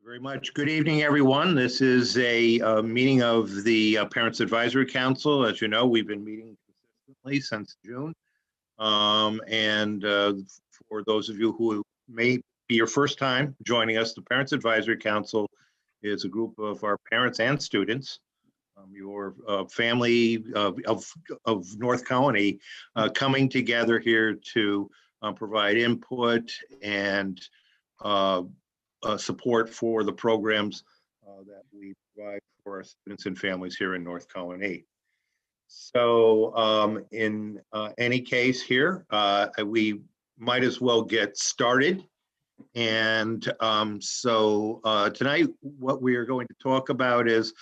Very much. Good evening, everyone. This is a meeting of the Parents Advisory Council. As you know, we've been meeting consistently since June. For those of you who may be your first time joining us, the Parents Advisory Council is a group of our parents and students, your family of North Colony, coming together here to provide input and support for the programs that we provide for our students and families here in North Colony. So in any case here, we might as well get started. And tonight, what we are going to talk about is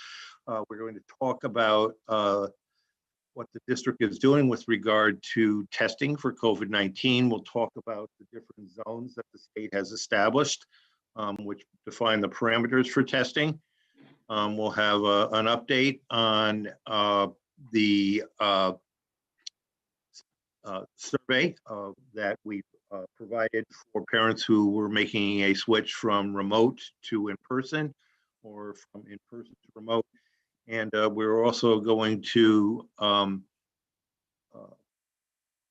we're going to talk about what the district is doing with regard to testing for COVID-19. We'll talk about the different zones that the state has established, which define the parameters for testing. We'll have an update on the survey that we provided for parents who were making a switch from remote to in-person or from in-person to remote. And we're also going to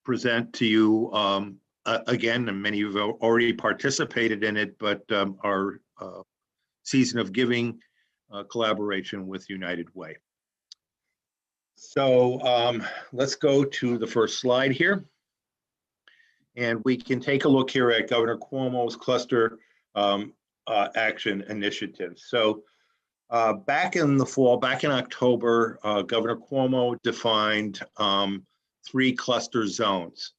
present to you again, and many of you have already participated in it, but our season of giving collaboration with United Way. So let's go to the first slide here. And we can take a look here at Governor Cuomo's cluster action initiative. So back in the fall, back in October, Governor Cuomo defined 3 cluster zones.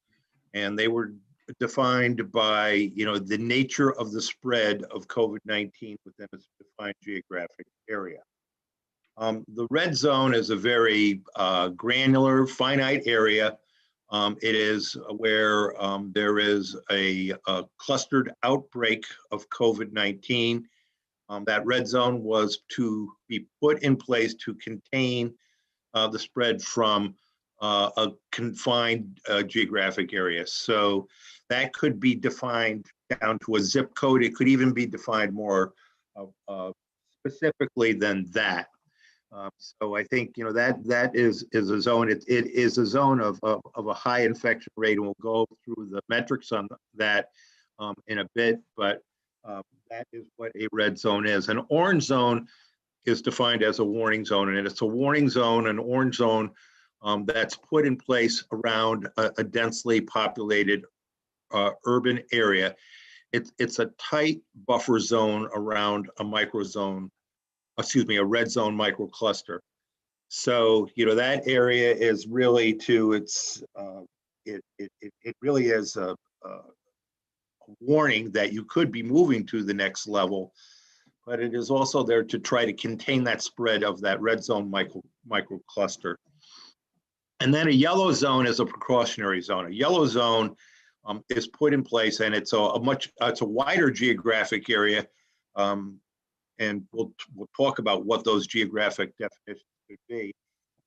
And they were defined by, the nature of the spread of COVID-19 within a defined geographic area. The red zone is a very granular, finite area. It is where there is a clustered outbreak of COVID-19. That red zone was to be put in place to contain the spread from a confined geographic area. So that could be defined down to a zip code. It could even be defined more specifically than that. So I think that is a zone. It is a zone of a high infection rate, and we'll go through the metrics on that in a bit. But that is what a red zone is. An orange zone is defined as a warning zone, and it's a warning zone, an orange zone that's put in place around a densely populated urban area. It's a tight buffer zone around a microzone. A red zone microcluster. So, that area is really it really is a warning that you could be moving to the next level, but it is also there to try to contain that spread of that red zone microcluster. And then a yellow zone is a precautionary zone. A yellow zone is put in place, and it's a wider geographic area. And we'll talk about what those geographic definitions could be,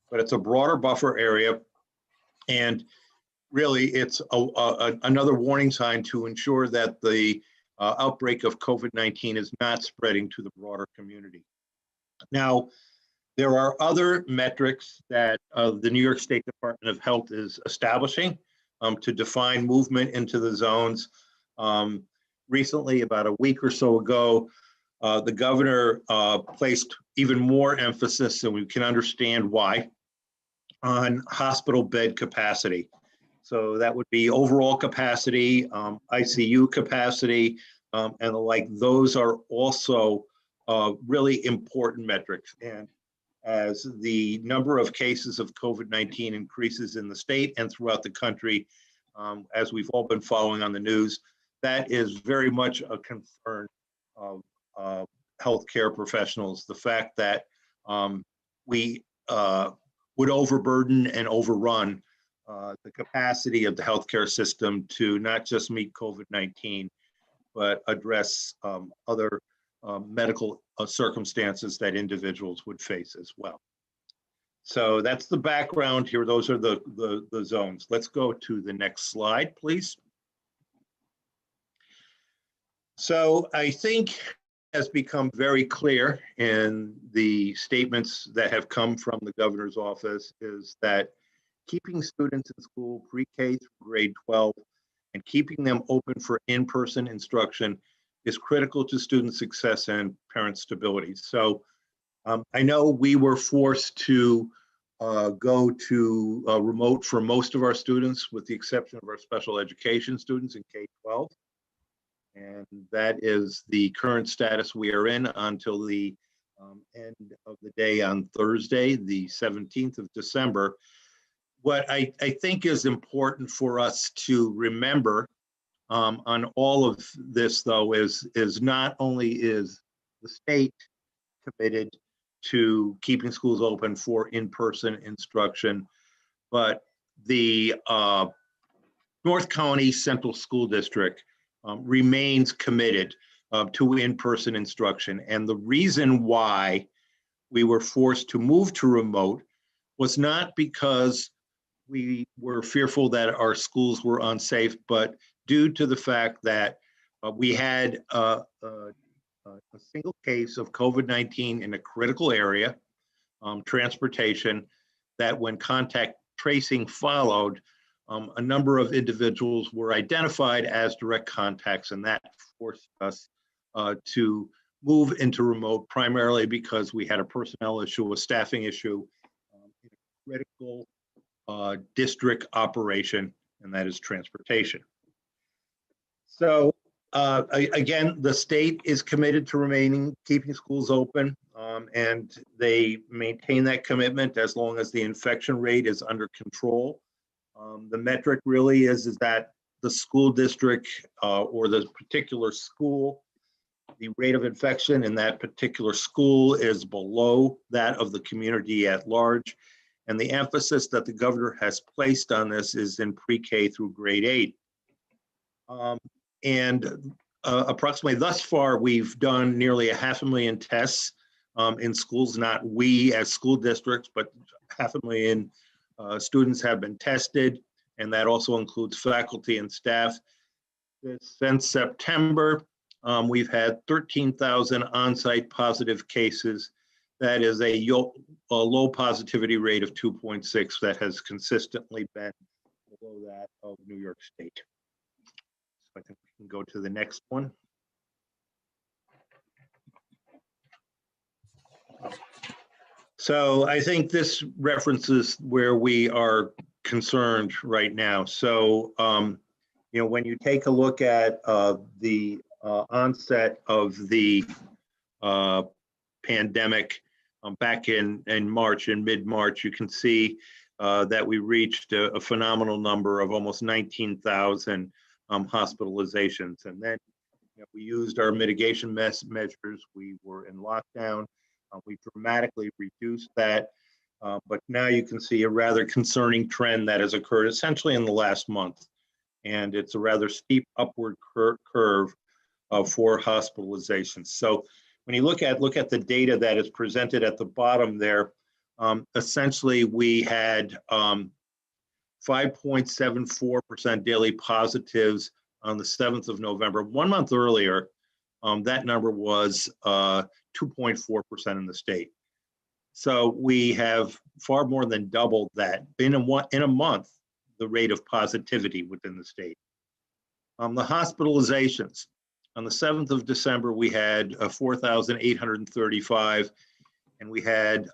but it's a broader buffer area, and really it's another warning sign to ensure that the outbreak of COVID-19 is not spreading to the broader community. Now, there are other metrics that the New York State Department of Health is establishing to define movement into the zones. Recently, about a week or so ago, the governor placed even more emphasis, and we can understand why, on hospital bed capacity. So that would be overall capacity, ICU capacity, and the like. Those are also really important metrics. And as the number of cases of COVID-19 increases in the state and throughout the country, as we've all been following on the news, that is very much a concern of healthcare professionals. The fact that we would overburden and overrun the capacity of the healthcare system to not just meet COVID-19, but address other medical circumstances that individuals would face as well. So that's the background here. Those are the zones. Let's go to the next slide, please. So I think has become very clear in the statements that have come from the governor's office is that keeping students in school pre-K through grade 12 and keeping them open for in-person instruction is critical to student success and parent stability. So I know we were forced to go to remote for most of our students, with the exception of our special education students in K-12. And that is the current status we are in until the end of the day on Thursday, the 17th of December. What I think is important for us to remember on all of this, though, is not only is the state committed to keeping schools open for in-person instruction, but the North County Central School District remains committed to in-person instruction. And the reason why we were forced to move to remote was not because we were fearful that our schools were unsafe, but due to the fact that we had a single case of COVID-19 in a critical area, transportation, that when contact tracing followed, a number of individuals were identified as direct contacts, and that forced us to move into remote, primarily because we had a personnel issue, a staffing issue, in a critical district operation, and that is transportation. So again, the state is committed to keeping schools open, and they maintain that commitment as long as the infection rate is under control. The metric really is that the school district or the particular school, the rate of infection in that particular school is below that of the community at large. And the emphasis that the governor has placed on this is in pre-K through grade 8. Approximately thus far, we've done nearly 500,000 tests in schools, not we as school districts, but 500,000 students have been tested, and that also includes faculty and staff. Since September, we've had 13,000 on-site positive cases. That is a low positivity rate of 2.6 that has consistently been below that of New York State. So I think we can go to the next one. So I think this references where we are concerned right now. So, when you take a look at the onset of the pandemic back in March, in mid-March, you can see that we reached a phenomenal number of almost 19,000 hospitalizations. And then we used our mitigation measures. We were in lockdown. We dramatically reduced that. But now you can see a rather concerning trend that has occurred essentially in the last month. And it's a rather steep upward curve for hospitalizations. So when you look at the data that is presented at the bottom there, essentially we had 5.74% daily positives on the 7th of November. 1 month earlier, that number was 2.4% in the state. So we have far more than doubled that in a month, the rate of positivity within the state. The hospitalizations, on the 7th of December, we had 4,835, and we had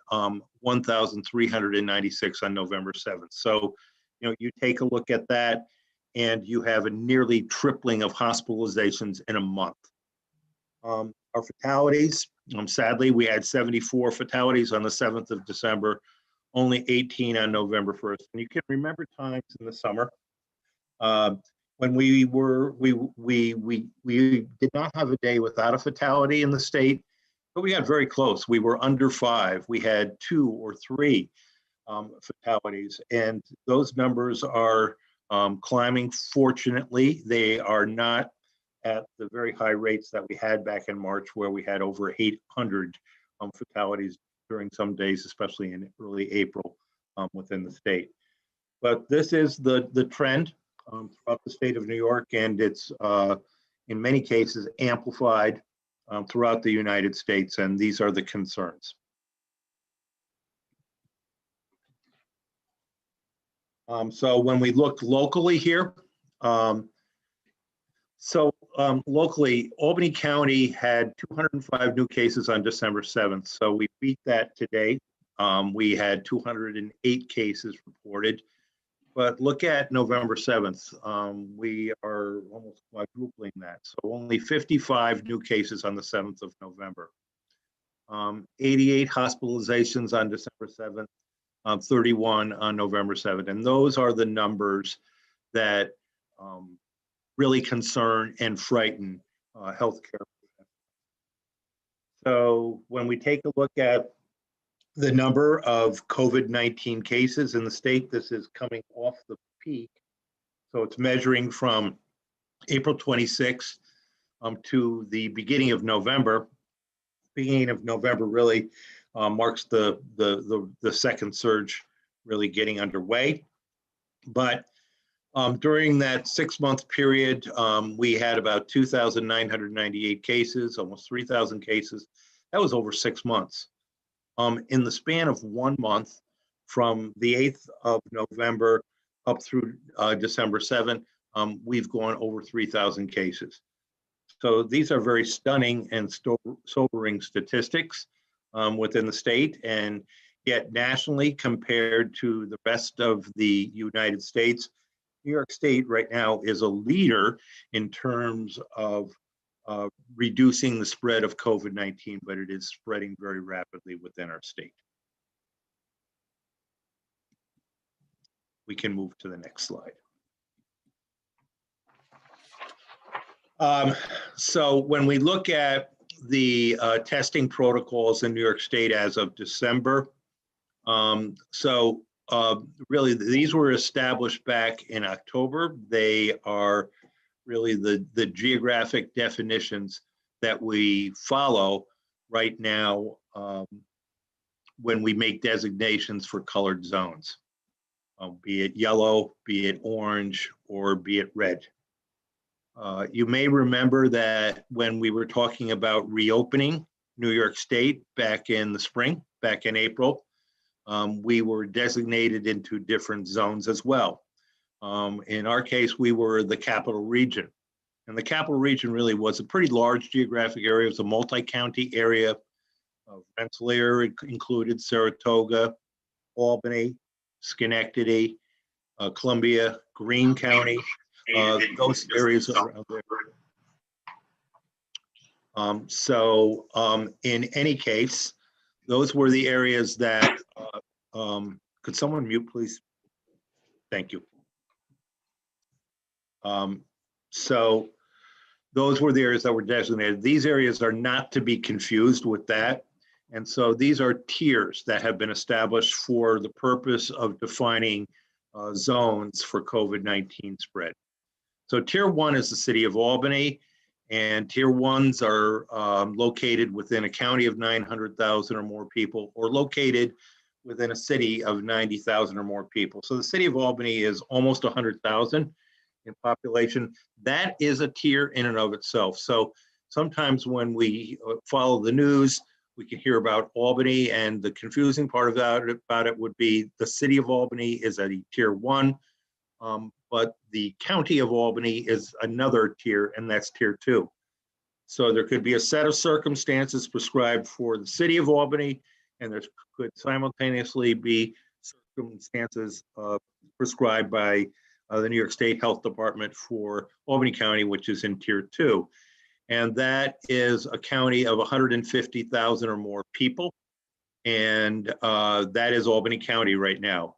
1,396 on November 7th. So, you take a look at that, and you have a nearly tripling of hospitalizations in a month. Our fatalities, sadly, we had 74 fatalities on the 7th of December, only 18 on November 1st. And you can remember times in the summer when we did not have a day without a fatality in the state, but we got very close. We were under 5. We had 2 or 3 fatalities, and those numbers are climbing. Fortunately, they are not at the very high rates that we had back in March, where we had over 800 fatalities during some days, especially in early April within the state. But this is the trend throughout the state of New York, and it's in many cases amplified throughout the United States, and these are the concerns. So when we look locally here, locally, Albany County had 205 new cases on December 7th. So we beat that today. We had 208 cases reported. But look at November 7th. We are almost quadrupling that. So only 55 new cases on the 7th of November. 88 hospitalizations on December 7th. 31 on November 7th. And those are the numbers that really concern and frighten healthcare. So when we take a look at the number of COVID-19 cases in the state, this is coming off the peak. So it's measuring from April 26th to the beginning of November. Beginning of November really marks the second surge really getting underway. But during that 6-month period, we had about 2,998 cases, almost 3,000 cases. That was over 6 months. In the span of 1 month, from the 8th of November up through December 7th, we've gone over 3,000 cases. So these are very stunning and sobering statistics within the state, and yet nationally, compared to the rest of the United States, New York State right now is a leader in terms of reducing the spread of COVID-19, but it is spreading very rapidly within our state. We can move to the next slide. So when we look at the testing protocols in New York State as of December, really these were established back in October. They are really the geographic definitions that we follow right now when we make designations for colored zones, be it yellow, be it orange, or be it red. You may remember that when we were talking about reopening New York State back in the spring, back in April, we were designated into different zones as well. In our case, we were the capital region. And the capital region really was a pretty large geographic area. It was a multi-county area. Rensselaer included Saratoga, Albany, Schenectady, Columbia, Greene County, those areas around there. In any case, those were the areas that, could someone mute, please? Thank you. So those were the areas that were designated. These areas are not to be confused with that. And so these are tiers that have been established for the purpose of defining zones for COVID-19 spread. So tier 1 is the city of Albany, and tier 1s are located within a county of 900,000 or more people, or located within a city of 90,000 or more people. So the city of Albany is almost 100,000 in population. That is a tier in and of itself. So sometimes when we follow the news, we can hear about Albany, and the confusing part about it would be the city of Albany is at a tier 1, but the county of Albany is another tier, and that's tier 2. So there could be a set of circumstances prescribed for the city of Albany, and there could simultaneously be circumstances prescribed by the New York State Health Department for Albany County, which is in tier 2. And that is a county of 150,000 or more people. And that is Albany County right now.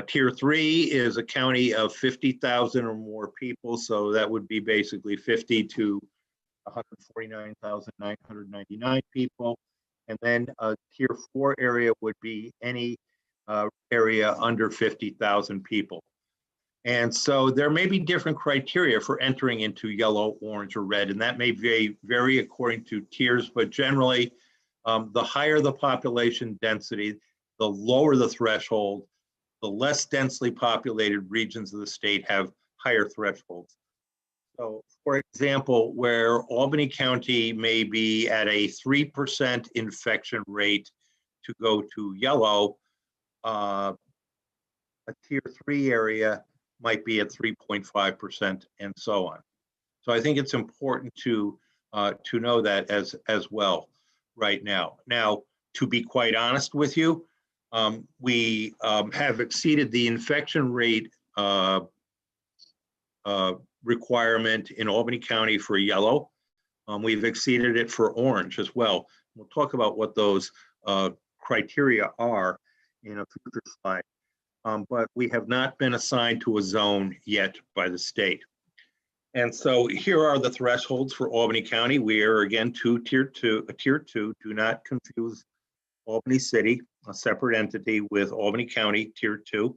Tier 3 is a county of 50,000 or more people. So that would be basically 50 to 149,999 people. And then tier 4 area would be any area under 50,000 people. And so there may be different criteria for entering into yellow, orange, or red, and that may vary according to tiers, but generally, the higher the population density, the lower the threshold. The less densely populated regions of the state have higher thresholds. So, for example, where Albany County may be at a 3% infection rate to go to yellow, a tier 3 area might be at 3.5% and so on. So I think it's important to know that as well right now. Now, to be quite honest with you, we have exceeded the infection rate requirement in Albany County for yellow. We've exceeded it for orange as well. We'll talk about what those criteria are in a future slide. But we have not been assigned to a zone yet by the state. And so here are the thresholds for Albany County. We are again tier two. Do not confuse Albany City, a separate entity, with Albany County, tier 2.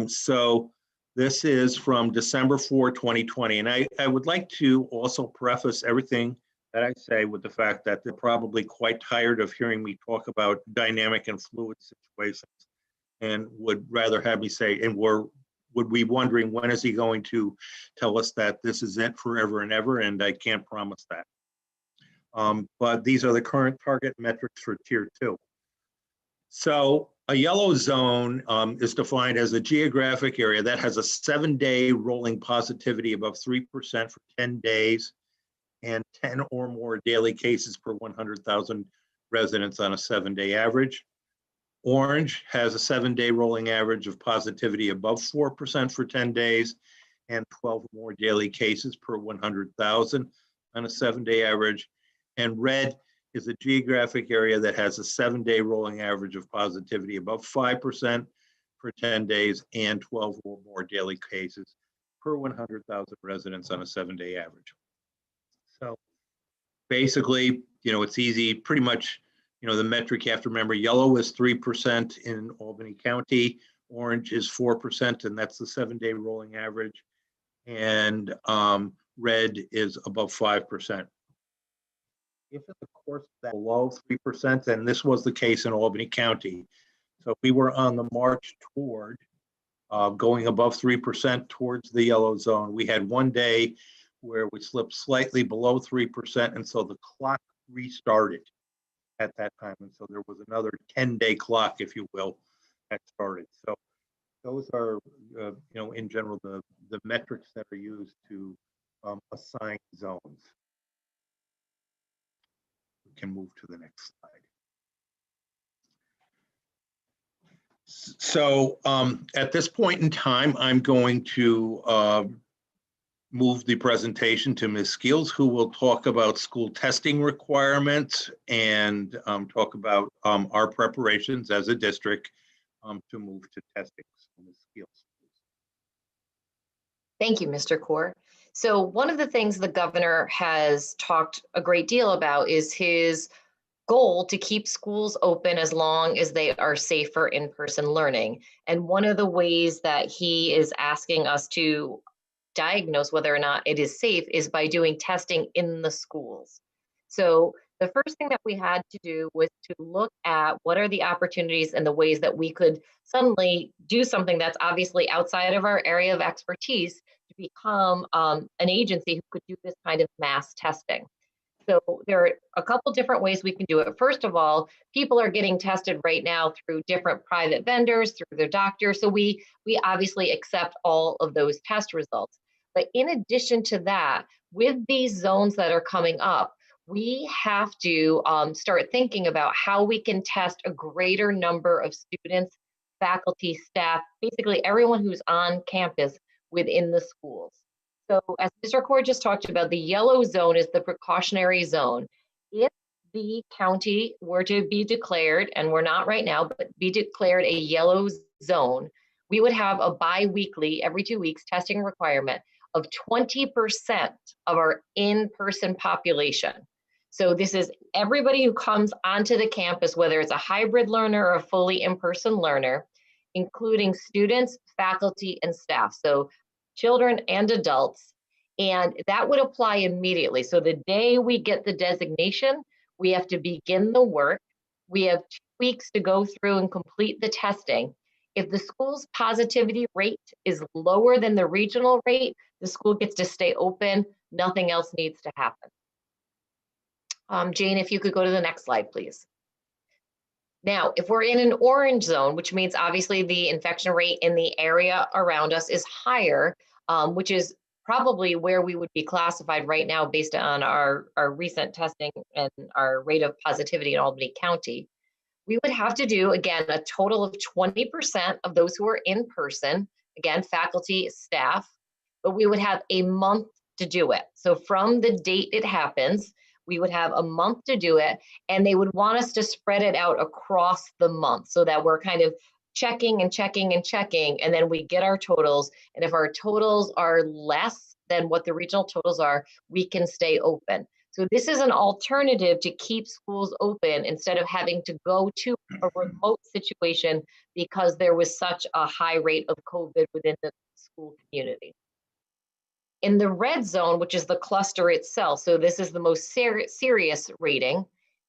So this is from December 4, 2020. And I would like to also preface everything that I say with the fact that they're probably quite tired of hearing me talk about dynamic and fluid situations, and would rather have me say, and would be wondering, when is he going to tell us that this is it forever and ever? And I can't promise that. But these are the current target metrics for tier 2. So a yellow zone is defined as a geographic area that has a 7-day rolling positivity above 3% for 10 days and 10 or more daily cases per 100,000 residents on a 7-day average. Orange has a 7-day rolling average of positivity above 4% for 10 days and 12 or more daily cases per 100,000 on a 7-day average. And red is a geographic area that has a 7-day rolling average of positivity above 5% for 10 days and 12 or more daily cases per 100,000 residents on a 7-day average. So basically, it's easy, pretty much. The metric you have to remember: yellow is 3% in Albany County, orange is 4%, and that's the 7-day rolling average, and red is above 5%. If in the course that below 3%, and this was the case in Albany County, so we were on the march toward going above 3% towards the yellow zone. We had one day where we slipped slightly below 3%, and so the clock restarted at that time, and so there was another 10-day clock, if you will, that started. So those are, in general, the metrics that are used to assign zones. We can move to the next slide. So at this point in time, I'm going to move the presentation to Ms. Skeels, who will talk about school testing requirements and talk about our preparations as a district to move to testing. So Ms. Skeels, please. Thank you, Mr. Kaur. So one of the things the governor has talked a great deal about is his goal to keep schools open as long as they are safe for in-person learning. And one of the ways that he is asking us to diagnose whether or not it is safe is by doing testing in the schools. So the first thing that we had to do was to look at what are the opportunities and the ways that we could suddenly do something that's obviously outside of our area of expertise to become an agency who could do this kind of mass testing. So there are a couple different ways we can do it. First of all, people are getting tested right now through different private vendors, through their doctors. So we obviously accept all of those test results. But in addition to that, with these zones that are coming up, we have to start thinking about how we can test a greater number of students, faculty, staff, basically everyone who's on campus within the schools. So as Mr. Kaur just talked about, the yellow zone is the precautionary zone. If the county were to be declared, and we're not right now, but be declared a yellow zone, we would have a bi-weekly, every 2 weeks, testing requirement of 20% of our in-person population. So this is everybody who comes onto the campus, whether it's a hybrid learner or a fully in-person learner, including students, faculty, and staff. So children and adults, and that would apply immediately. So the day we get the designation, we have to begin the work. We have 2 weeks to go through and complete the testing. If the school's positivity rate is lower than the regional rate, the school gets to stay open. Nothing else needs to happen. Jane, if you could go to the next slide, please. Now, if we're in an orange zone, which means obviously the infection rate in the area around us is higher, which is probably where we would be classified right now based on our recent testing and our rate of positivity in Albany County, we would have to do, again, a total of 20% of those who are in person, again, faculty, staff, but we would have a month to do it. So from the date it happens, we would have a month to do it, and they would want us to spread it out across the month so that we're kind of checking and checking and checking, and then we get our totals. And if our totals are less than what the regional totals are, we can stay open. So this is an alternative to keep schools open instead of having to go to a remote situation because there was such a high rate of COVID within the school community. In the red zone, which is the cluster itself, so this is the most serious rating,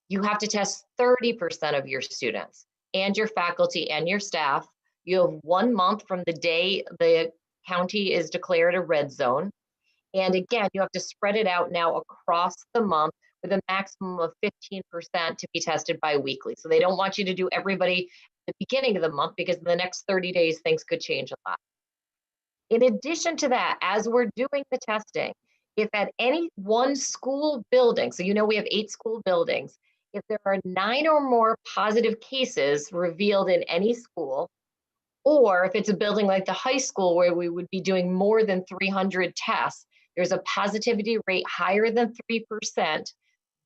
you have to test 30% of your students and your faculty and your staff. You have 1 month from the day the county is declared a red zone. And again, you have to spread it out now across the month with a maximum of 15% to be tested bi-weekly. So they don't want you to do everybody at the beginning of the month because in the next 30 days, things could change a lot. In addition to that, as we're doing the testing, if at any one school building, so you know we have 8 school buildings, if there are 9 or more positive cases revealed in any school, or if it's a building like the high school where we would be doing more than 300 tests, there's a positivity rate higher than 3%,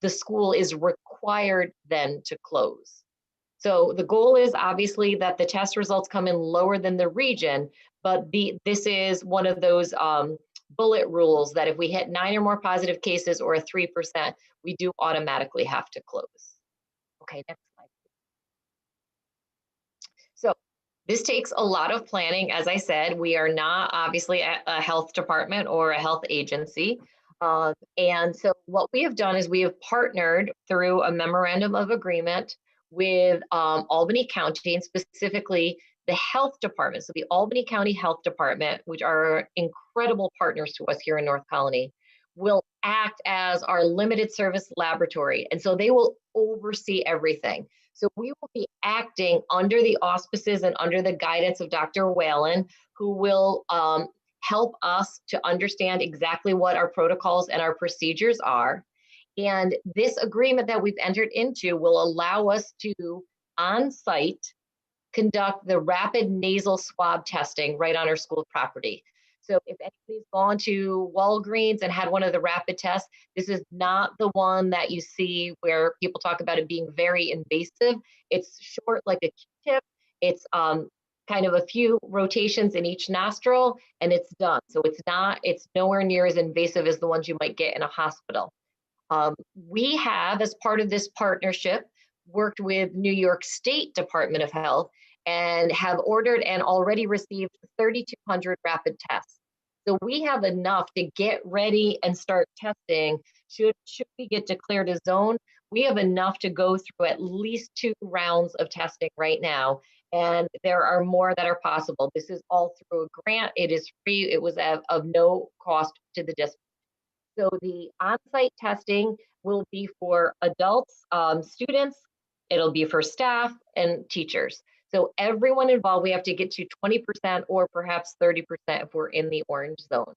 the school is required then to close. So the goal is obviously that the test results come in lower than the region, but this is one of those bullet rules that if we hit 9 or more positive cases or a 3%, we do automatically have to close. Okay, next slide. So this takes a lot of planning. As I said, we are not obviously a health department or a health agency. And so what we have done is we have partnered through a memorandum of agreement with Albany County and specifically the health department. So the Albany County Health Department, which are incredible partners to us here in North Colony, will act as our limited service laboratory. And so they will oversee everything. So we will be acting under the auspices and under the guidance of Dr. Whalen, who will help us to understand exactly what our protocols and our procedures are. And this agreement that we've entered into will allow us to, on site, conduct the rapid nasal swab testing right on our school property. So if anybody's gone to Walgreens and had one of the rapid tests, this is not the one that you see where people talk about it being very invasive. It's short like a Q-tip. It's kind of a few rotations in each nostril and it's done. So it's nowhere near as invasive as the ones you might get in a hospital. We have, as part of this partnership, worked with New York State Department of Health and have ordered and already received 3,200 rapid tests. So we have enough to get ready and start testing. Should we get declared a zone, we have enough to go through at least 2 rounds of testing right now. And there are more that are possible. This is all through a grant. It is free. It was of no cost to the district. So the on-site testing will be for adults, students, it'll be for staff and teachers. So everyone involved, we have to get to 20% or perhaps 30% if we're in the orange zone.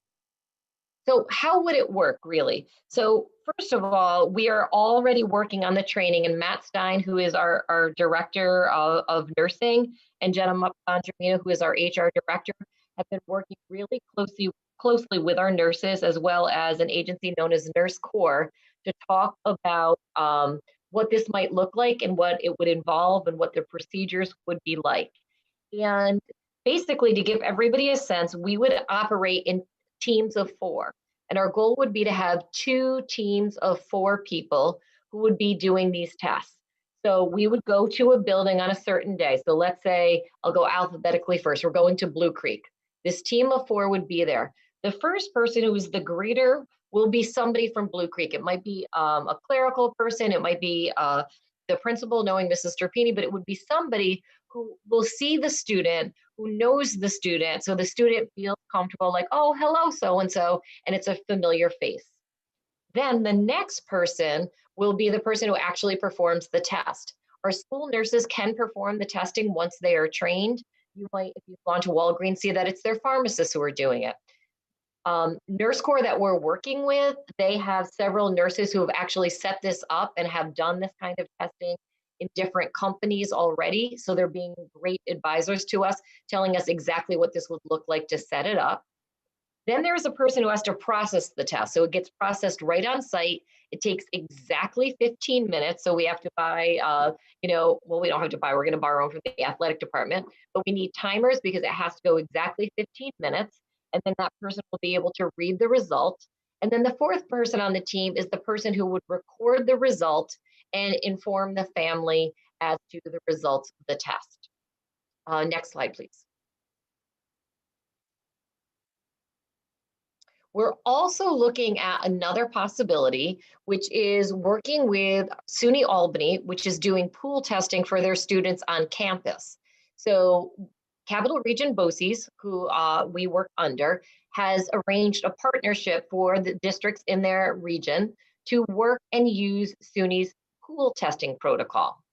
So how would it work really? So first of all, we are already working on the training, and Matt Stein, who is our director of nursing, and Jenna Bondramino, who is our HR director, have been working really closely with our nurses as well as an agency known as Nurse Corps to talk about what this might look like and what it would involve and what the procedures would be like. And basically, to give everybody a sense, we would operate in teams of 4. And our goal would be to have 2 teams of 4 people who would be doing these tests. So we would go to a building on a certain day. So let's say, I'll go alphabetically first. We're going to Blue Creek. This team of 4 would be there. The first person who is the greeter will be somebody from Blue Creek. It might be a clerical person. It might be the principal knowing Mrs. Terpini, but it would be somebody who will see the student, who knows the student, so the student feels comfortable, like, oh, hello, so-and-so, and it's a familiar face. Then the next person will be the person who actually performs the test. Our school nurses can perform the testing once they are trained. You might, if you've gone to Walgreens, see that it's their pharmacists who are doing it. Nurse Corps that we're working with, they have several nurses who have actually set this up and have done this kind of testing in different companies already. So they're being great advisors to us, telling us exactly what this would look like to set it up. Then there's a person who has to process the test. So it gets processed right on site. It takes exactly 15 minutes. So we have to buy, well, we don't have to buy, we're going to borrow from the athletic department, but we need timers because it has to go exactly 15 minutes. And then that person will be able to read the result. And then the fourth person on the team is the person who would record the result and inform the family as to the results of the test. Next slide, please. We're also looking at another possibility, which is working with SUNY Albany, which is doing pool testing for their students on campus. So Capital Region BOCES, who we work under, has arranged a partnership for the districts in their region to work and use SUNY's pool testing protocol.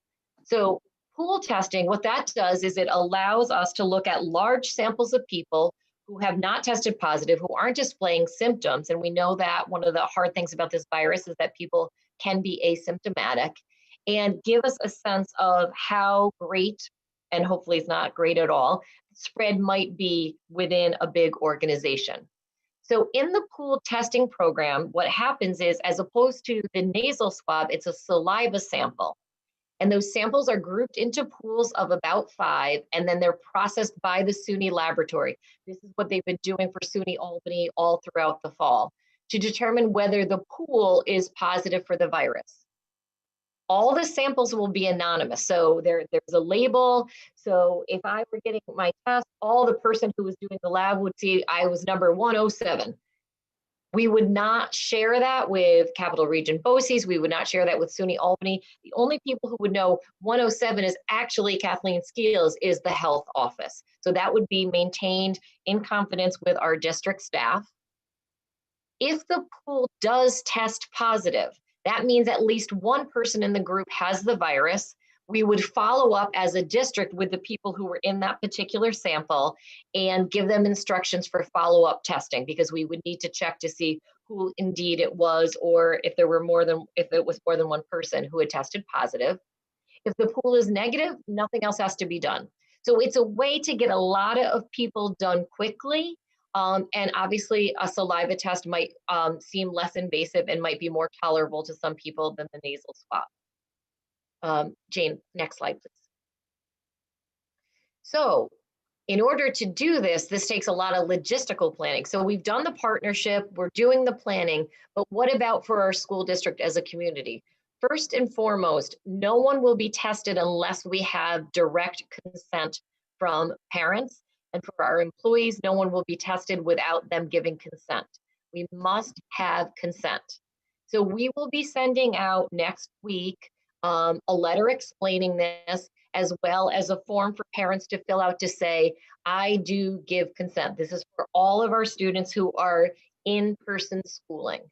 So pool testing, what that does is it allows us to look at large samples of people who have not tested positive, who aren't displaying symptoms. And we know that one of the hard things about this virus is that people can be asymptomatic, and give us a sense of how great, and hopefully it's not great at all, spread might be within a big organization. So in the pool testing program, what happens is, as opposed to the nasal swab, it's a saliva sample. And those samples are grouped into pools of about 5, and then they're processed by the SUNY laboratory. This is what they've been doing for SUNY Albany all throughout the fall, to determine whether the pool is positive for the virus. All the samples will be anonymous. So there's a label. So if I were getting my test, all the person who was doing the lab would see I was number 107. We would not share that with Capital Region BOCES. We would not share that with SUNY Albany. The only people who would know 107 is actually Kathleen Skeels is the health office. So that would be maintained in confidence with our district staff. If the pool does test positive, that means at least one person in the group has the virus. We would follow up as a district with the people who were in that particular sample and give them instructions for follow-up testing, because we would need to check to see who indeed it was, or if it was more than one person who had tested positive. If the pool is negative, nothing else has to be done. So it's a way to get a lot of people done quickly. And obviously a saliva test might seem less invasive and might be more tolerable to some people than the nasal swab. Jane, next slide, please. So in order to do this, this takes a lot of logistical planning. So we've done the partnership, we're doing the planning, but what about for our school district as a community? First and foremost, no one will be tested unless we have direct consent from parents. And for our employees, no one will be tested without them giving consent. We must have consent. So we will be sending out next week a letter explaining this, as well as a form for parents to fill out to say, I do give consent. This is for all of our students who are in-person schooling.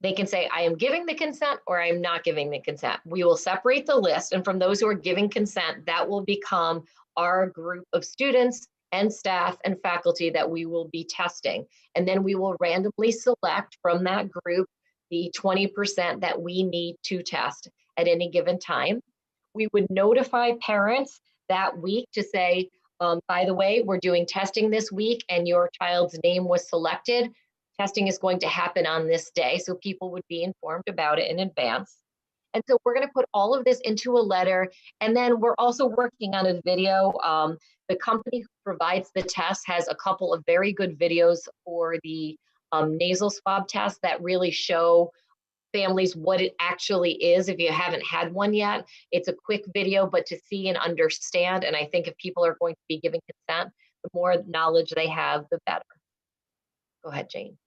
They can say, I am giving the consent or I am not giving the consent. We will separate the list, and from those who are giving consent, that will become our group of students and staff and faculty that we will be testing. And then we will randomly select from that group the 20% that we need to test at any given time. We would notify parents that week to say, by the way, we're doing testing this week and your child's name was selected. Testing is going to happen on this day, so people would be informed about it in advance. And so we're going to put all of this into a letter, and then we're also working on a video. The company who provides the test has a couple of very good videos for the nasal swab test that really show families what it actually is. If you haven't had one yet, it's a quick video, but to see and understand. And I think if people are going to be giving consent, the more knowledge they have, the better. Go ahead, Jane.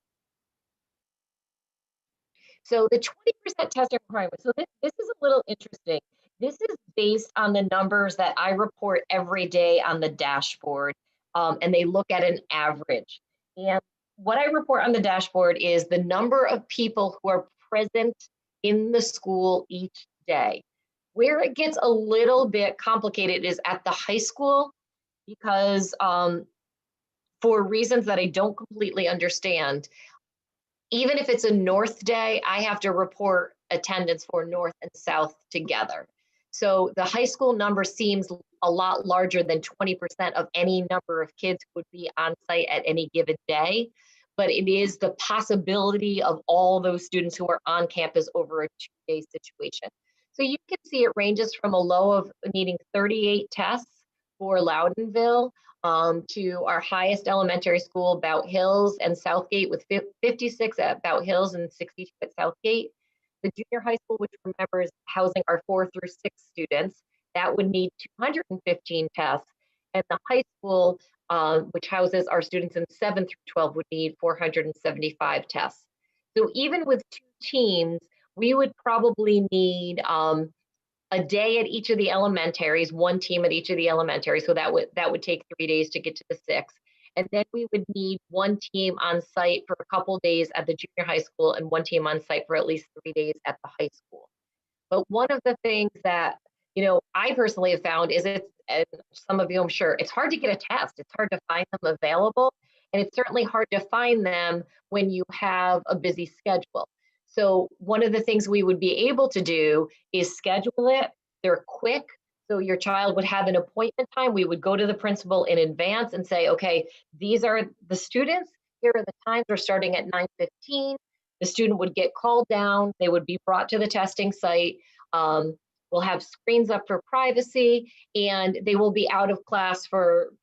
So the 20% testing requirement. So this is a little interesting. This is based on the numbers that I report every day on the dashboard, and they look at an average. And what I report on the dashboard is the number of people who are present in the school each day. Where it gets a little bit complicated is at the high school, because for reasons that I don't completely understand, even if it's a North day, I have to report attendance for North and South together. So the high school number seems a lot larger than 20% of any number of kids who would be on site at any given day. But it is the possibility of all those students who are on campus over a 2-day situation. So you can see it ranges from a low of needing 38 tests for Loudonville, to our highest elementary school, Bout Hills and Southgate, with 56 at Bout Hills and 62 at Southgate. The junior high school, which remembers housing our 4 through 6 students, that would need 215 tests. And the high school, which houses our students in 7 through 12, would need 475 tests. So even with 2 teams, we would probably need a day at each of the elementaries, 1 team at each of the elementaries. So that would take 3 days to get to the 6. And then we would need 1 team on site for a couple days at the junior high school and 1 team on site for at least 3 days at the high school. But one of the things that, I personally have found is and some of you, I'm sure, it's hard to get a test. It's hard to find them available. And it's certainly hard to find them when you have a busy schedule. So one of the things we would be able to do is schedule it. They're quick. So your child would have an appointment time. We would go to the principal in advance and say, okay, these are the students. Here are the times. We're starting at 9:15. The student would get called down. They would be brought to the testing site. We'll have screens up for privacy, and they will be out of class for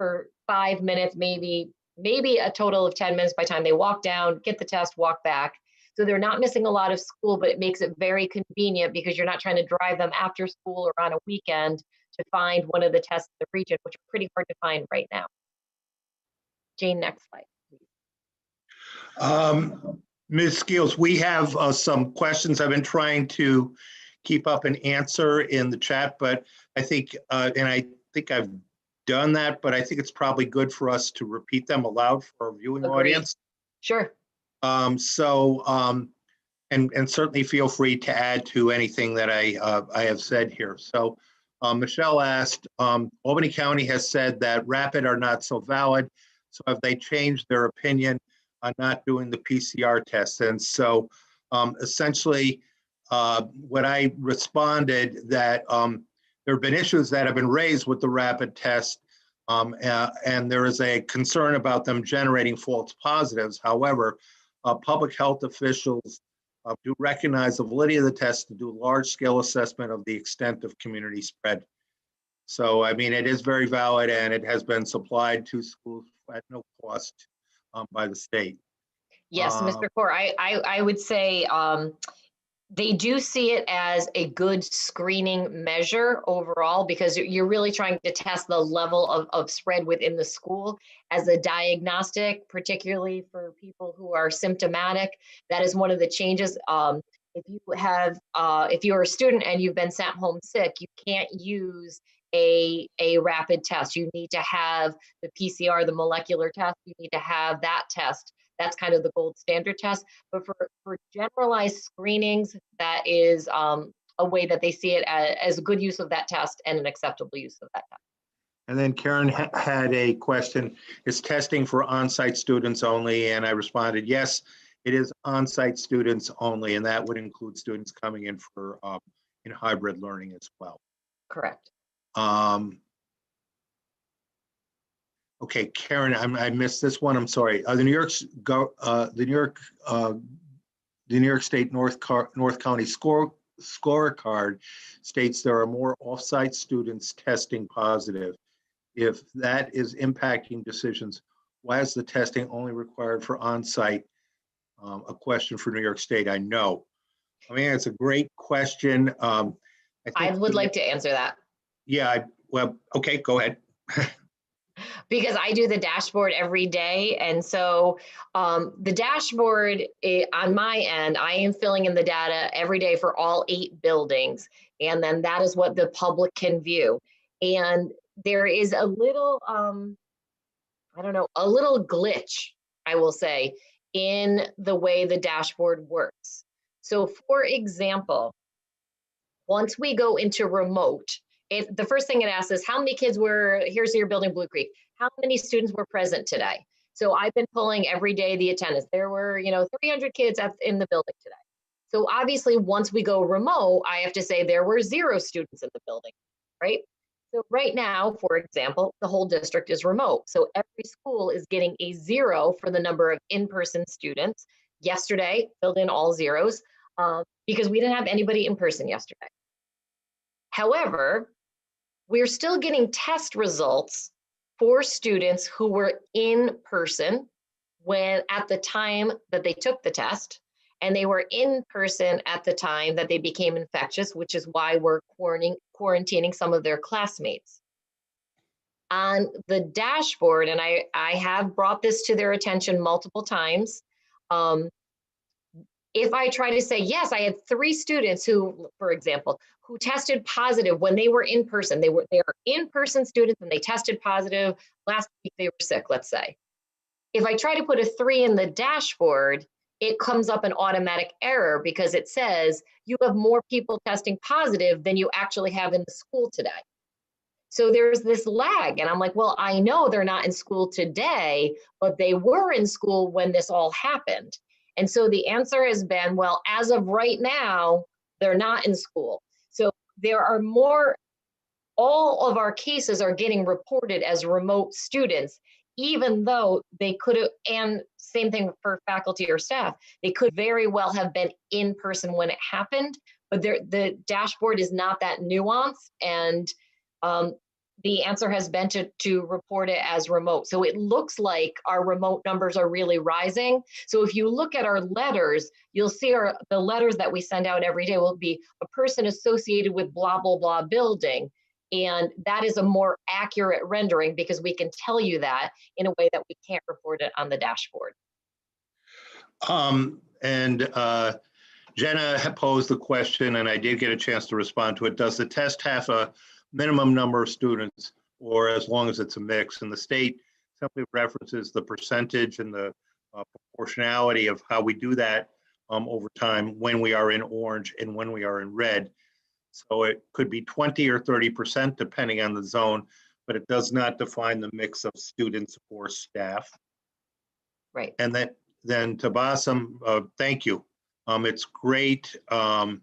5 minutes, maybe a total of 10 minutes by the time they walk down, get the test, walk back. So they're not missing a lot of school, but it makes it very convenient because you're not trying to drive them after school or on a weekend to find one of the tests in the region, which are pretty hard to find right now. Jane, next slide, please. Ms. Skeels, we have some questions. I've been trying to keep up and answer in the chat, but I think, and I think I've done that, but I think it's probably good for us to repeat them aloud for our viewing Agreed. audience. Sure. And certainly feel free to add to anything that I have said here. So Michelle asked, Albany County has said that rapid are not so valid. So have they changed their opinion on not doing the PCR test? And so essentially what I responded that there have been issues that have been raised with the rapid test, and there is a concern about them generating false positives. However, public health officials do recognize the validity of the test to do a large-scale assessment of the extent of community spread. So, I mean, it is very valid, and it has been supplied to schools at no cost by the state. Yes, Mr. Kaur, I would say they do see it as a good screening measure overall, because you're really trying to test the level of spread within the school as a diagnostic, particularly for people who are symptomatic. That is one of the changes. If you're a student and you've been sent home sick, you can't use a rapid test. You need to have the PCR, the molecular test. You need to have that test. That's kind of the gold standard test. But for generalized screenings, that is a way that they see it as a good use of that test and an acceptable use of that test. And then Karen had a question, is testing for on-site students only? And I responded, yes, it is on-site students only, and that would include students coming in for in hybrid learning as well. Correct. Okay, Karen, I missed this one. I'm sorry. The New York State North County scorecard states there are more off-site students testing positive. If that is impacting decisions, why is the testing only required for on-site? A question for New York State. I know. I mean, it's a great question. I would like to answer that. Yeah. Well, okay, go ahead. because I do the dashboard every day. And so the dashboard on my end, I am filling in the data every day for all 8 buildings. And then that is what the public can view. And there is a little, I don't know, a little glitch, I will say, in the way the dashboard works. So for example, once we go into remote, the first thing it asks is how many kids were, here's your building, Blue Creek, how many students were present today? So I've been pulling every day the attendance. There were, 300 kids in the building today. So obviously, once we go remote, I have to say there were 0 students in the building, right? So right now, for example, the whole district is remote. So every school is getting a 0 for the number of in-person students. Yesterday, filled in all zeros because we didn't have anybody in person yesterday. However, we're still getting test results for students who were in person when at the time that they took the test, and they were in person at the time that they became infectious, which is why we're quarantining some of their classmates. On the dashboard, and I have brought this to their attention multiple times, if I try to say, yes, I had 3 students who, for example, who tested positive when they were in person, they are in-person students and they tested positive, last week they were sick, let's say. If I try to put a 3 in the dashboard, it comes up an automatic error because it says you have more people testing positive than you actually have in the school today. So there's this lag, and I'm like, well, I know they're not in school today, but they were in school when this all happened. And so the answer has been, well, as of right now, they're not in school. So there are more, all of our cases are getting reported as remote students, even though they could have, and same thing for faculty or staff, they could very well have been in person when it happened, but the dashboard is not that nuanced. And the answer has been to report it as remote. So it looks like our remote numbers are really rising. So if you look at our letters, you'll see the letters that we send out every day will be a person associated with blah, blah, blah building. And that is a more accurate rendering because we can tell you that in a way that we can't report it on the dashboard. Jenna had posed the question, and I did get a chance to respond to it. Does the test have a minimum number of students, or as long as it's a mix? And the state simply references the percentage and the proportionality of how we do that over time when we are in orange and when we are in red. So it could be 20 or 30% depending on the zone, but it does not define the mix of students or staff. Right. And then to Bassam, thank you. It's great that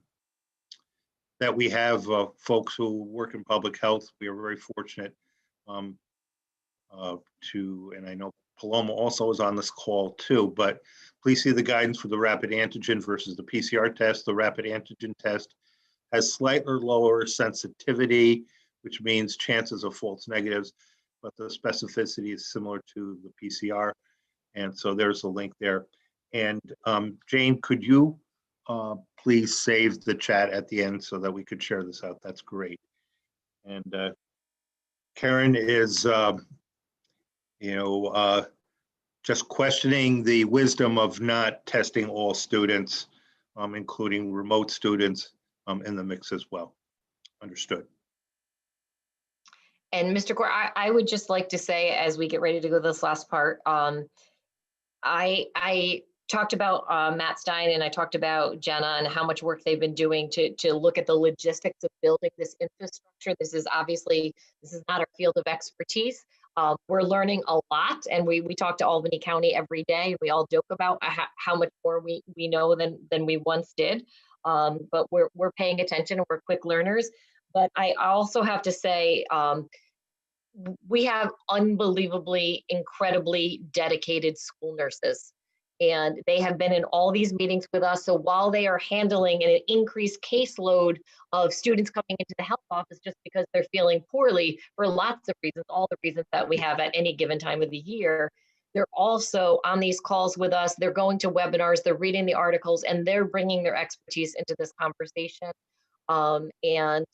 we have folks who work in public health. We are very fortunate and I know Paloma also is on this call too, but please see the guidance for the rapid antigen versus the PCR test. The rapid antigen test has slightly lower sensitivity, which means chances of false negatives, but the specificity is similar to the PCR. And so there's a link there. And Jane, could you please save the chat at the end so that we could share this out? That's great. And Karen is, just questioning the wisdom of not testing all students, including remote students in the mix as well. Understood. And Mr. Core, I would just like to say, as we get ready to go to this last part, I talked about Matt Stein and I talked about Jenna and how much work they've been doing to look at the logistics of building this infrastructure. This is not our field of expertise. We're learning a lot, and we talk to Albany County every day. We all joke about how much more we know than we once did, but we're paying attention and we're quick learners. But I also have to say, we have unbelievably, incredibly dedicated school nurses, and they have been in all these meetings with us. So while they are handling an increased caseload of students coming into the health office just because they're feeling poorly for lots of reasons, all the reasons that we have at any given time of the year, they're also on these calls with us. They're going to webinars, they're reading the articles, and they're bringing their expertise into this conversation. And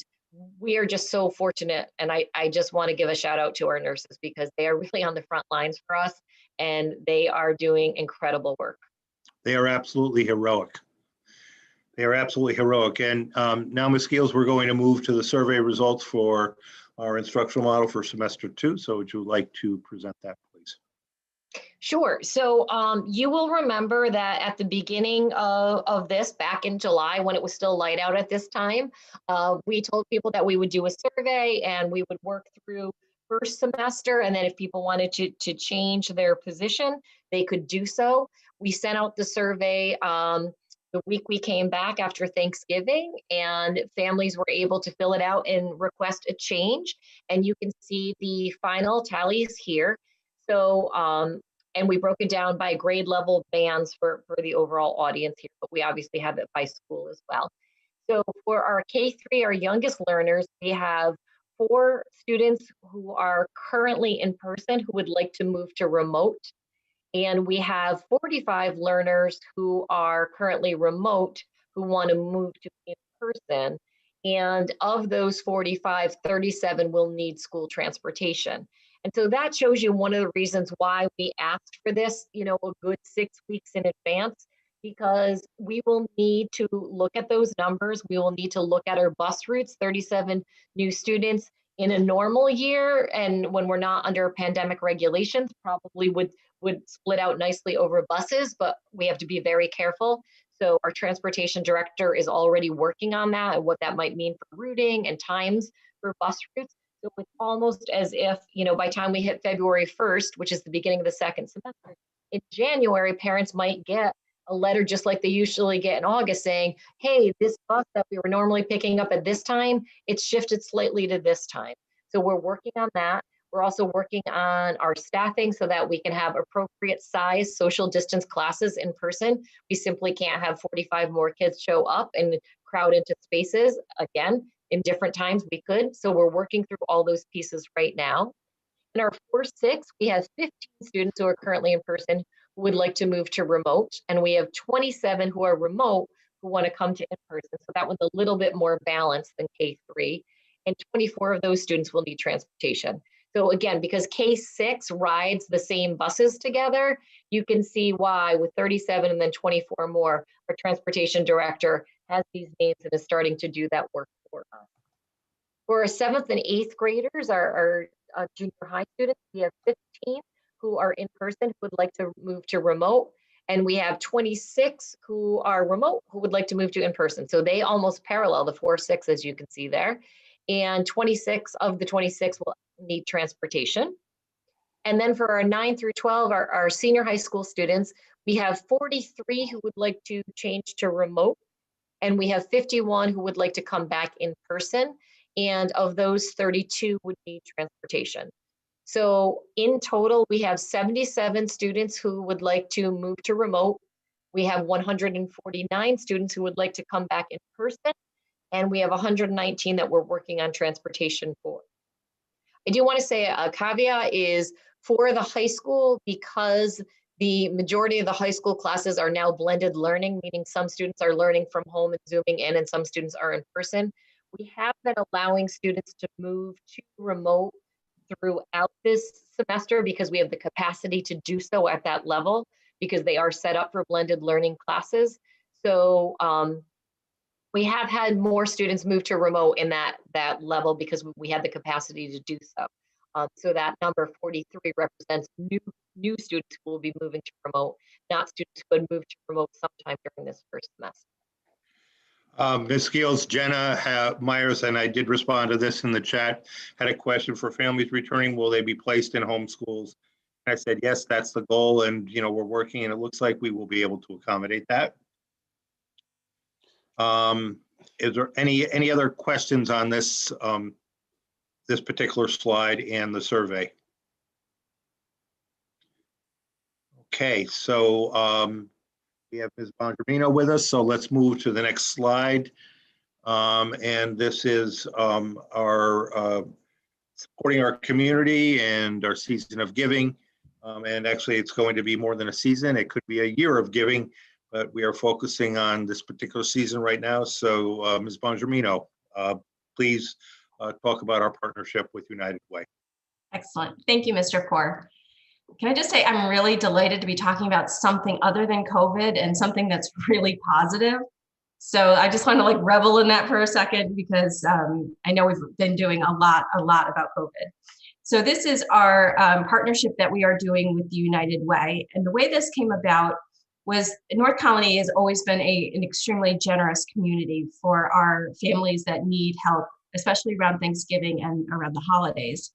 we are just so fortunate. And I just want to give a shout out to our nurses because they are really on the front lines for us and they are doing incredible work. They are absolutely heroic. They are absolutely heroic. And now, Ms. Gales, we're going to move to the survey results for our instructional model for semester 2. So would you like to present that, please? Sure. So you will remember that at the beginning of this, back in July, when it was still light out at this time, we told people that we would do a survey and we would work through first semester. And then if people wanted to change their position, they could do so. We sent out the survey the week we came back after Thanksgiving, and families were able to fill it out and request a change. And you can see the final tallies here. So, and we broke it down by grade level bands for the overall audience here, but we obviously have it by school as well. So for our K-3, our youngest learners, we have 4 students who are currently in person who would like to move to remote. And we have 45 learners who are currently remote who want to move to in person. And of those 45, 37 will need school transportation. And so that shows you one of the reasons why we asked for this, a good 6 weeks in advance, because we will need to look at those numbers. We will need to look at our bus routes, 37 new students in a normal year. And when we're not under pandemic regulations, probably would split out nicely over buses, but we have to be very careful. So our transportation director is already working on that and what that might mean for routing and times for bus routes. So it's almost as if, by the time we hit February 1st, which is the beginning of the second semester, in January, parents might get a letter just like they usually get in August saying, hey, this bus that we were normally picking up at this time, it's shifted slightly to this time. So we're working on that. We're also working on our staffing so that we can have appropriate size social distance classes in person. We simply can't have 45 more kids show up and crowd into spaces. Again, in different times we could. So we're working through all those pieces right now. In our 4-6, we have 15 students who are currently in person who would like to move to remote. And we have 27 who are remote who want to come to in person. So that one's a little bit more balanced than K-3. And 24 of those students will need transportation. So again, because K-6 rides the same buses together, you can see why with 37 and then 24 more, our transportation director has these names and is starting to do that work for us. For our 7th and 8th graders, our junior high students, we have 15 who are in person who would like to move to remote. And we have 26 who are remote who would like to move to in person. So they almost parallel the 4-6, as you can see there. And 26 of the 26 will need transportation. And then for our 9 through 12, our senior high school students, we have 43 who would like to change to remote. And we have 51 who would like to come back in person. And of those, 32 would need transportation. So in total, we have 77 students who would like to move to remote. We have 149 students who would like to come back in person. And we have 119 that we're working on transportation for. I do want to say a caveat is for the high school, because the majority of the high school classes are now blended learning, meaning some students are learning from home and zooming in and some students are in person. We have been allowing students to move to remote throughout this semester because we have the capacity to do so at that level because they are set up for blended learning classes. So we have had more students move to remote in that level because we had the capacity to do so. So that number 43 represents new students who will be moving to remote, not students who had moved to remote sometime during this first semester. Ms. Gales, Jenna Myers, and I did respond to this in the chat, had a question for families returning. Will they be placed in homeschools? I said, yes, that's the goal. And, we're working and it looks like we will be able to accommodate that. Is there any other questions on this, this particular slide and the survey? Okay, so we have Ms. Bongerino with us, so let's move to the next slide. And this is our supporting our community and our season of giving. And actually, it's going to be more than a season. It could be a year of giving, but we are focusing on this particular season right now. So Ms. Bongerino, please talk about our partnership with United Way. Excellent. Thank you, Mr. Kaur. Can I just say I'm really delighted to be talking about something other than COVID and something that's really positive. So I just want to like revel in that for a second because I know we've been doing a lot about COVID. So this is our partnership that we are doing with the United Way. And the way this came about was North Colony has always been an extremely generous community for our families that need help, especially around Thanksgiving and around the holidays.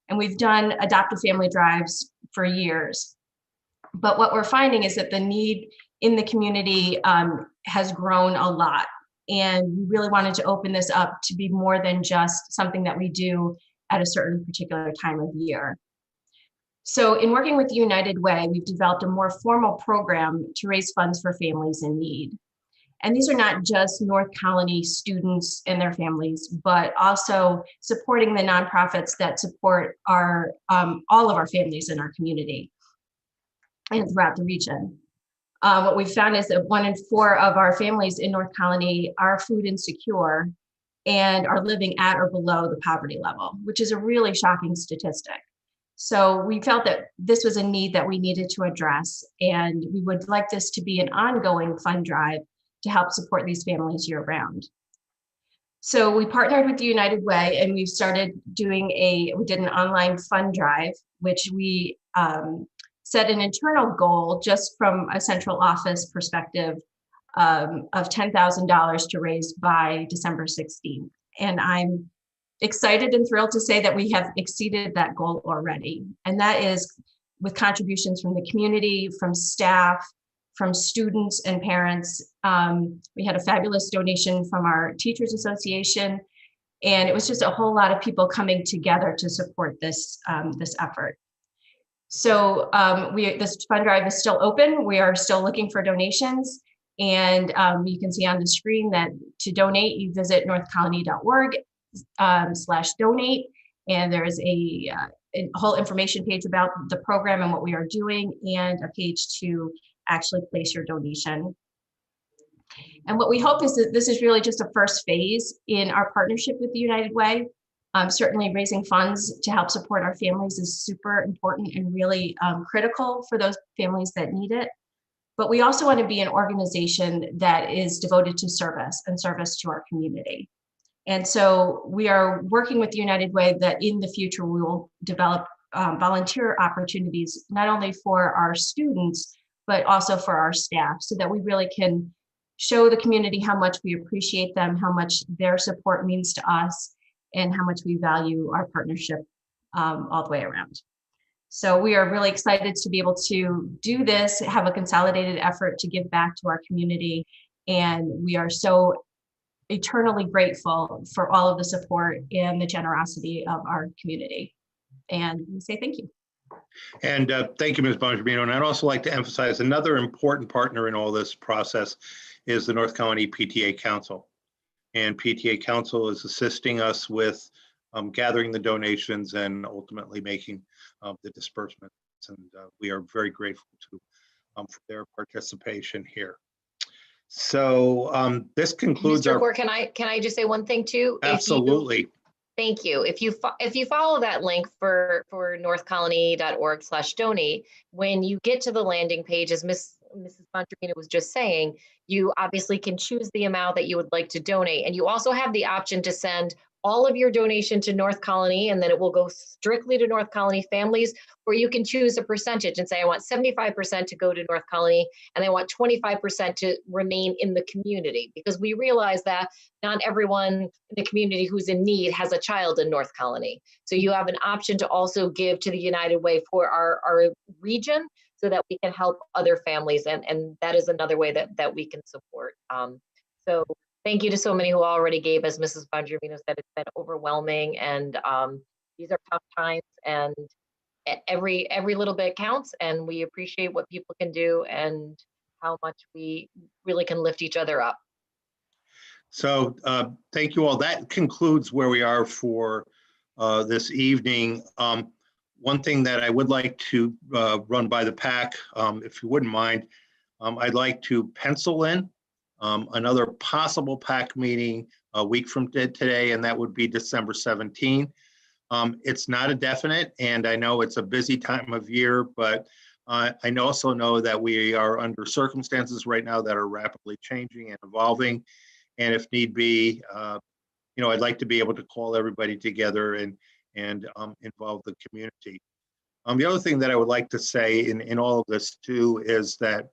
And we've done adoptive family drives for years. But what we're finding is that the need in the community has grown a lot. And we really wanted to open this up to be more than just something that we do at a certain particular time of year. So in working with the United Way, we've developed a more formal program to raise funds for families in need. And these are not just North Colony students and their families, but also supporting the nonprofits that support our all of our families in our community and throughout the region. What we've found is that 1 in 4 of our families in North Colony are food insecure and are living at or below the poverty level, which is a really shocking statistic. So we felt that this was a need that we needed to address, and we would like this to be an ongoing fund drive to help support these families year round. So we partnered with the United Way and we started doing we did an online fund drive, which we set an internal goal just from a central office perspective of $10,000 to raise by December 16th. And I'm excited and thrilled to say that we have exceeded that goal already. And that is with contributions from the community, from staff, from students and parents. We had a fabulous donation from our Teachers Association, and it was just a whole lot of people coming together to support this, this effort. So this fund drive is still open. We are still looking for donations, and you can see on the screen that to donate, you visit northcolony.org/donate, and there's a whole information page about the program and what we are doing, and a page to actually place your donation. And what we hope is that this is really just a first phase in our partnership with the United Way. Certainly raising funds to help support our families is super important and really critical for those families that need it. But we also want to be an organization that is devoted to service and service to our community. And so we are working with the United Way that in the future we will develop volunteer opportunities, not only for our students, but also for our staff, so that we really can show the community how much we appreciate them, how much their support means to us, and how much we value our partnership all the way around. So we are really excited to be able to do this, have a consolidated effort to give back to our community. And we are so eternally grateful for all of the support and the generosity of our community. And we say thank you. And thank you, Ms. Bongiorino. And I'd also like to emphasize another important partner in all this process is the North Colony PTA Council. And PTA Council is assisting us with gathering the donations and ultimately making the disbursements. And we are very grateful to for their participation here. So this concludes Mr. Kaur, can I just say one thing too? Absolutely. Thank you. If you follow that link for northcolony.org/donate, when you get to the landing page, as Mrs. Bongiorino was just saying, you obviously can choose the amount that you would like to donate. And you also have the option to send all of your donation to North Colony, and then it will go strictly to North Colony families, or you can choose a percentage and say, I want 75% to go to North Colony, and I want 25% to remain in the community, because we realize that not everyone in the community who's in need has a child in North Colony. So you have an option to also give to the United Way for our region, so that we can help other families, and that is another way that we can support. So thank you to so many who already gave. As Mrs. Bongiorino said, it's been overwhelming, and these are tough times, and every little bit counts, and we appreciate what people can do and how much we really can lift each other up. So thank you all. That concludes where we are for this evening. One thing that I would like to run by the PAC, if you wouldn't mind, I'd like to pencil in Another possible PAC meeting a week from today, and that would be December 17. It's not a definite, and I know it's a busy time of year, but I also know that we are under circumstances right now that are rapidly changing and evolving. And if need be, I'd like to be able to call everybody together and involve the community. The other thing that I would like to say in all of this too is that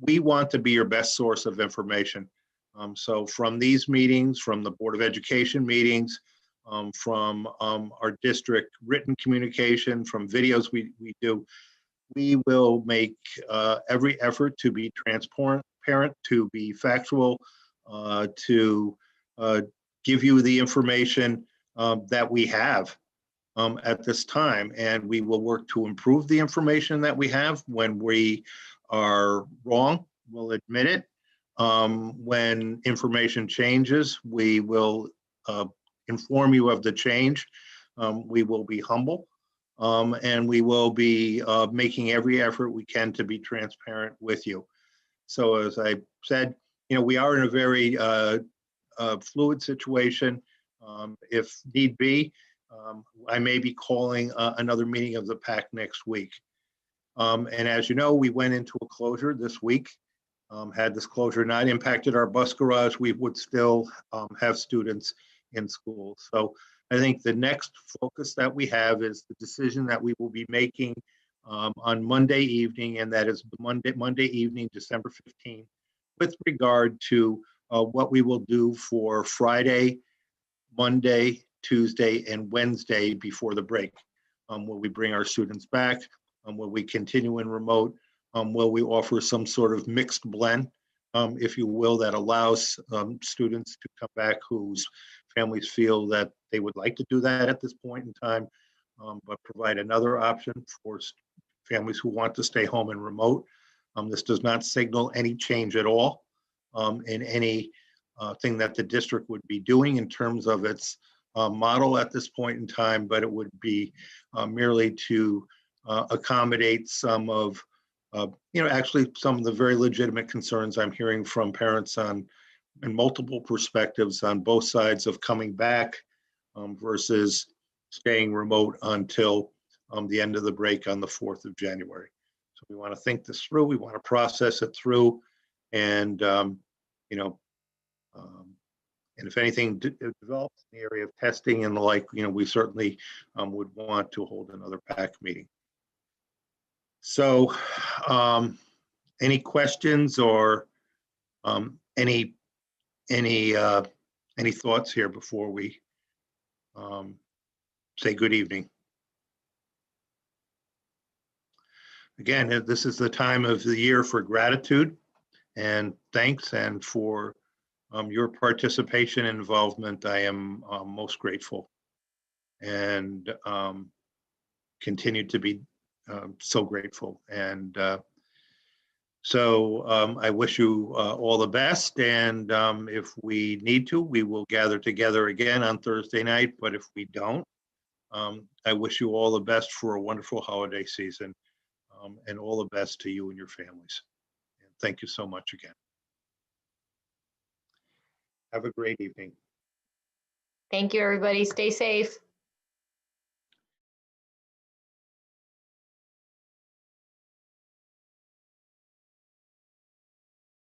we want to be your best source of information. So from these meetings, from the Board of Education meetings, from our district written communication, from videos we do, we will make every effort to be transparent, to be factual, to give you the information that we have at this time. And we will work to improve the information that we have. When we are wrong, we'll admit it. When information changes, we will inform you of the change. We will be humble. And we will be making every effort we can to be transparent with you. So as I said, we are in a very fluid situation. If need be, I may be calling another meeting of the PAC next week. And as you know, we went into a closure this week. Had this closure not impacted our bus garage, we would still have students in school. So I think the next focus that we have is the decision that we will be making on Monday evening, and that is Monday evening, December 15th, with regard to what we will do for Friday, Monday, Tuesday, and Wednesday before the break. Will we bring our students back? Will we continue in remote? Will we offer some sort of mixed blend, if you will, that allows students to come back whose families feel that they would like to do that at this point in time, but provide another option for families who want to stay home and remote. This does not signal any change at all in any thing that the district would be doing in terms of its model at this point in time, but it would be merely to accommodate some of, actually some of the very legitimate concerns I'm hearing from parents in multiple perspectives on both sides of coming back versus staying remote until the end of the break on the 4th of January. So we want to think this through. We want to process it through, and and if anything develops in the area of testing and the like, we certainly would want to hold another PAC meeting. So any questions or any thoughts here before we say good evening? Again, this is the time of the year for gratitude and thanks, and for your participation and involvement. I am most grateful, and continue to be so grateful. And so I wish you all the best. And if we need to, we will gather together again on Thursday night. But if we don't, I wish you all the best for a wonderful holiday season, and all the best to you and your families. And thank you so much again. Have a great evening. Thank you, everybody. Stay safe.